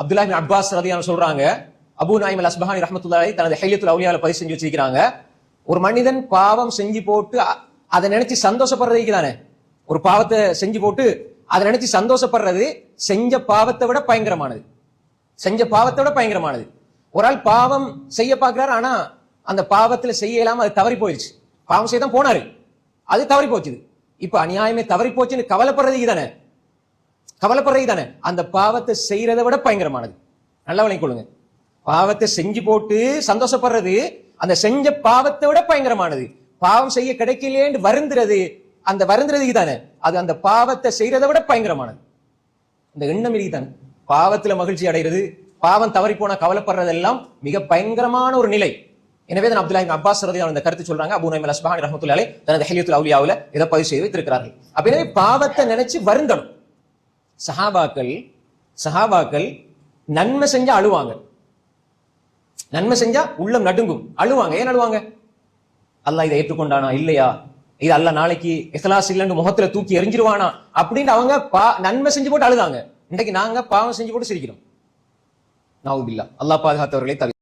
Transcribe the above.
அப்துல்லாஹ் இப்னு Abbas ரலியல்லாஹு சொல்றாங்க, Abu நுஐம் அல் அஸ்பஹானி ரஹ்மத்துல்லாஹி அலைஹி தனது ஹில்யத்துல் அவுலியால பதிவு செஞ்சு வச்சிருக்காங்க, ஒரு மனிதன் பாவம் செஞ்சு போட்டு அதை நினைச்சு சந்தோஷப்படுறதுக்கு தானே, ஒரு பாவத்தை செஞ்சு போட்டு அதை நினைச்சு சந்தோஷப்படுறது செஞ்ச பாவத்தை விட பயங்கரமானது. செஞ்ச பாவத்தை விட பயங்கரமானது. ஒரு ஆள் பாவம் செய்ய பார்க்கிறாரு, ஆனா அந்த பாவத்துல செய்ய இல்லாம அது தவறி போயிடுச்சு. பாவம் செய்ய தான் போனாரு, அது தவறி போச்சுது. இப்ப அநியாயமே தவறி போச்சுன்னு கவலைப்படுறதுக்கு தானே, கவலைப்படுறது தானே அந்த பாவத்தை செய்யறதை விட பயங்கரமானது. நல்லா விளங்கிக் கொள்ளுங்க. பாவத்தை செஞ்சு போட்டு சந்தோஷப்படுறது அந்த செஞ்ச பாவத்தை விட பயங்கரமானது. பாவம் செய்ய கிடைக்கலேன்னு வருந்துறது, அந்த வருந்துறதுக்கு தானே அது அந்த பாவத்தை செய்யறதை விட பயங்கரமானது. இந்த எண்ணம் தானே பாவத்துல மகிழ்ச்சி அடைகிறது, பாவம் தவறி போன கவலைப்படுறதெல்லாம் மிக பயங்கரமான ஒரு நிலை. எனவே தான் அப்துல்லாஹ் இப்னு அப்பாஸ் ரலியல்லாஹு இந்த கருத்து சொல்றாங்க. அபூ நுஐம் அல் அஸ்பஹானி ரஹ்மத்துல்லாஹி அலைஹி தனது ஹில்யத்துல் அவுலியாவுல இதை பதிவு செய்து வைத்திருக்கிறார்கள். அப்ப எனவே பாவத்தை நினைச்சு வருந்தணும். சஹாபாக்கள் நன்மை செஞ்சா அழுவாங்க, நன்மை செஞ்சா உள்ளம் நடுங்கும், அழுவாங்க. ஏன் அழுவாங்க? அல்லாஹ் இதை ஏற்றுக்கொண்டானா இல்லையா, இது அல்லாஹ் நாளைக்கு இஹ்லாஸ் இல்லைன்னு முகத்துல தூக்கி எரிஞ்சிருவானா அப்படின்னு அவங்க நன்மை செஞ்சு போட்டு அழுதாங்க. இன்னைக்கு நாங்க பாவம் செஞ்சு போட்டு சிரிக்கிறோம். நவுதுபில்லாஹ். அல்லாஹ் பாதுகாத்தவர்களை தவிர